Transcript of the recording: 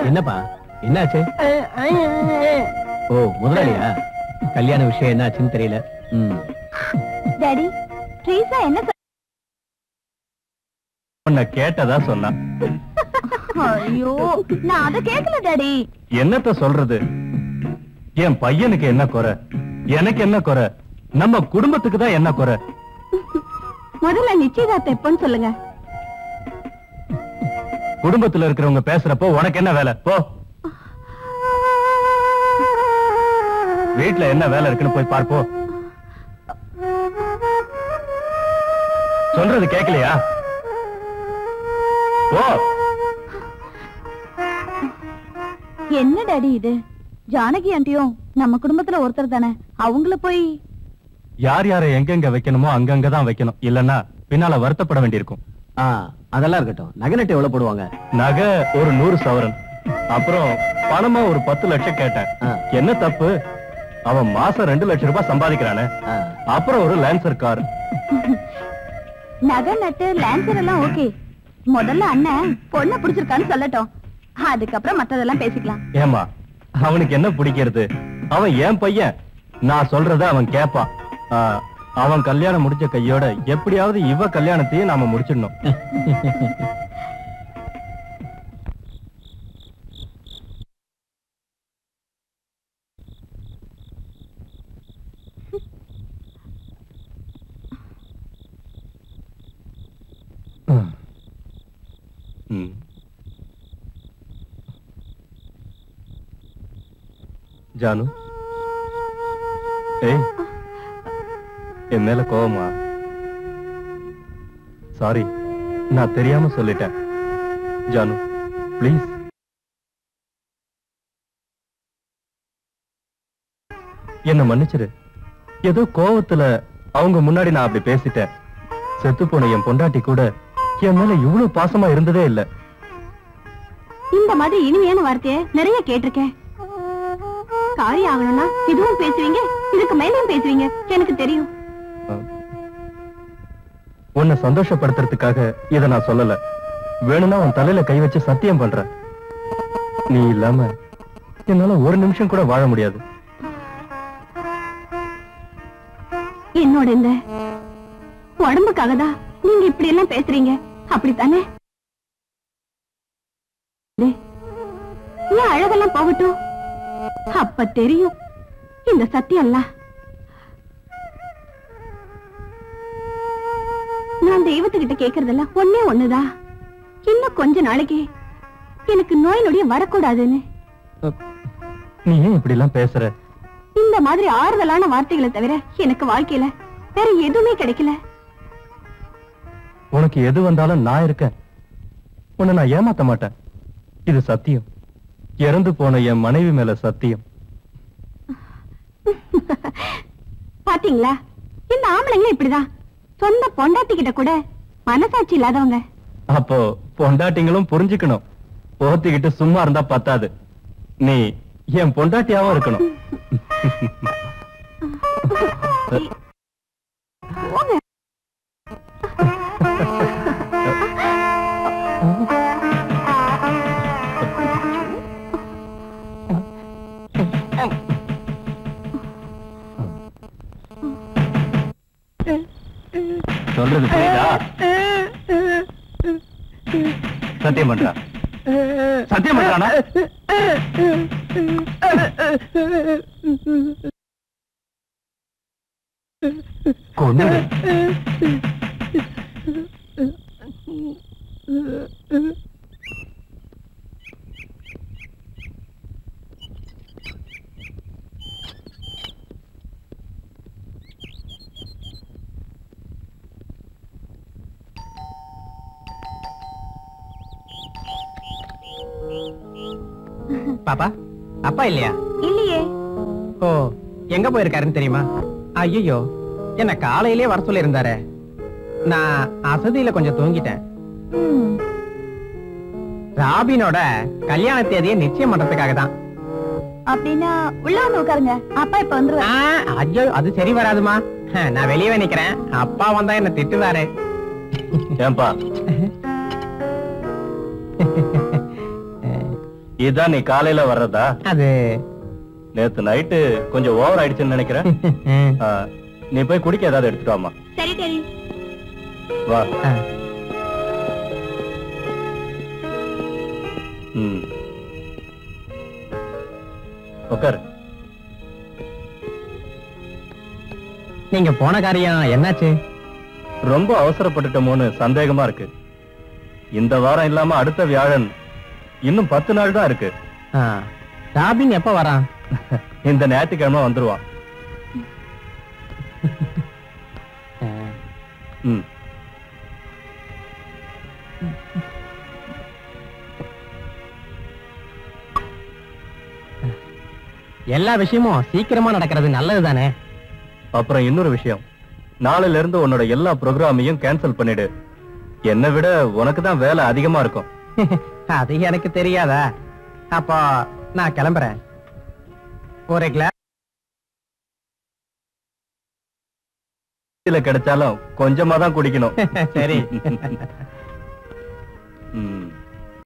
என்னப்பா என்னாச்சு? ஓ முதலாளியா? கல்யாண விஷயம் என்னாச்சுன்னு தெரியல. டாடி ட்ரீசா என்ன உன்னை கேட்டதா சொன்னா. ஐயோ நான் அத கேட்கல டாடி. என்னத்த சொல்றது? என் பையனுக்கு என்ன குறை, எனக்கு என்ன குறை, நம்ம குடும்பத்துக்கு தான் என்ன குறை? முதல்ல நிச்சயதார்த்தம் எப்பன்னு சொல்லுங்க. குடும்பத்துல இருக்கிறவங்க பேசுறப்போ உனக்கு என்ன வேலை? போ. வீட்டுல என்ன வேலை இருக்குன்னு போய் பார்ப்போ. சொல்றது கேட்கலையா? போ. என்ன டாடி இது? ஜானகி ஆண்டியும் நம்ம குடும்பத்துல ஒருத்தர் தானே, அவங்கள போய் யார் யாரை எங்கெங்க வைக்கணுமோ அங்கங்கதான் வைக்கணும். இல்லன்னா பின்னால வருத்தப்பட வேண்டியிருக்கும். அதெல்லாம் இருக்கட்டும். நகை நட்டு எவ்வளவு போடுவாங்க? நகை ஒரு 100 சவரன். அப்புறம் பணமா ஒரு 10 லட்சம் கேட்டேன். என்ன தப்பு? அவன் மாசம் 2 லட்சம் ரூபாய் சம்பாதிக்கிறானே. அப்புறம் ஒரு லான்சர் கார். நகை நட்டு லான்சர் எல்லாம் ஓகே. முதல்ல அண்ணன் பொண்ணை பிடிச்சிருக்கான்னு சொல்லட்டும், அதுக்கப்புறம் மத்ததெல்லாம் பேசிக்கலாம். ஏமா அவனுக்கு என்ன பிடிக்கிறது? அவன் என் பையன், நான் சொல்றத அவன் கேட்பான். அவன் கல்யாணம் முடிச்ச கையோட எப்படியாவது இவ கல்யாணத்தையும் நாம முடிச்சிடணும். ஜானு, ஏய் என் மேல கோவமா? சாரி, நான் தெரியாம சொல்லிட்டேன். ஜானு ப்ளீஸ். என்ன மன்னிச்சிரு. ஏதோ கோவத்துல அவங்க முன்னாடி நான் அப்படி பேசிட்டேன். செத்து போன என் பொண்டாட்டி கூட என் மேல இவ்வளவு பாசமா இருந்ததே இல்ல. இந்த மாதிரி இனிமையான வார்த்தையை நிறைய கேட்டிருக்கேன். காரியம் ஆகணும்னா இதுவும் பேசுவீங்க, இதுக்கு மேலும் பேசுவீங்க, எனக்கு தெரியும். உன்னை சந்தோஷப்படுத்துறதுக்காக இத நான் சொல்லல. வேணும்னா உன் தலையில கை வச்சு சத்தியம் பண்றேன். நீ இல்லாம என்னால ஒரு நிமிஷம் கூட வாழ முடியாது. என்னோட இந்த உடம்புக்காக தான் நீங்க இப்படி எல்லாம் பேசுறீங்க, அப்படித்தானே? ஏன் அழகெல்லாம் போகட்டும், அப்ப தெரியும் இந்த சத்தியம்லாம். நான் தெய்வத்துக்கிட்ட கேக்குறதெல்லாம் ஒன்னே ஒண்ணுதான், இன்னும் கொஞ்ச நாளைக்கு எனக்கு நோய் நொடிய வரக்கூடாதுன்னு. நீ ஏன் இப்படி எல்லாம் பேசுற? இந்த மாதிரி ஆறுதலான வார்த்தைகளை தவிர எனக்கு வாழ்க்கையில வேற எதுவுமே கிடைக்கல. உனக்கு எது வந்தாலும் நான் இருக்கேன். உன்னை நான் ஏமாத்த மாட்டேன். இது சத்தியம். இறந்து போன என் மனைவி மேல சத்தியம். பாத்தீங்களா, இந்த ஆம்பளைங்களும் இப்படிதான். சொந்த பொண்டாட்டி கிட்ட கூட மனசாட்சி இல்லாதவங்க. அப்போ பொண்டாட்டிங்களும் புரிஞ்சுக்கணும். போத்திக்கிட்டு சும்மா இருந்தா பத்தாது, நீ என் பொண்டாட்டியாவும் இருக்கணும். சொல்றது புரியுதா? சத்தியம் பண்றா? சத்தியம் பண்றானா? கொண்டு பாப்பா, அப்பா இல்லையா? இல்லையே. ஓ, எங்க போயிருக்காருன்னு தெரியுமா? ஐயோ, என்ன காலையிலே வர சொல்லி இருந்தாரு. நான் அசதியில கொஞ்சம் தூங்கிட்டேன். ராபினோட கல்யாண தேதியை நிச்சயம் பண்றதுக்காக தான். அப்படின்னா உள்ள வந்து உட்காருங்க, அப்பா இப்ப வந்துருவாரு. ஐயோ அது சரி வராதுமா. நான் வெளியவே நிக்கிறேன், அப்பா வந்தா என்ன திட்டுவாரு. ஏன்பா இதான் நீ காலையில வர்றதா? அது நேத்து நைட்டு கொஞ்சம் ஓவர் ஆயிடுச்சுன்னு நினைக்கிறேன். நீ போய் குடிக்க ஏதாவது எடுத்துட்டு வாமா. சரி டெரி. வா. ஆ. உட்காரு. நீங்க போன காரியம் என்னாச்சு? ரொம்ப அவசரப்பட்டுட்டோமோன்னு சந்தேகமா இருக்கு. இந்த வாரம் இல்லாம அடுத்த வியாழன் இன்னும் 10 நாள் தான் இருக்கு. ராபின் எப்ப வரான்? இந்த ஞாயிற்றுக்கிழமை வந்துருவான். ம். எல்லா விஷயமும் சீக்கிரமா நடக்கிறது நல்லது தானே. அப்புறம் இன்னொரு விஷயம், நாளையில இருந்து உன்னோட எல்லா ப்ரோக்ராமையும் கேன்சல் பண்ணிடு. என்னை விட உனக்கு தான் வேலை அதிகமா இருக்கும். அது எனக்கு தெரியாதா? அப்போ நான் கிளம்புறேன். ஒரு கிளாஸ் கிடைச்சாலும் கொஞ்சமா தான் குடிக்கணும். சரி. ம்.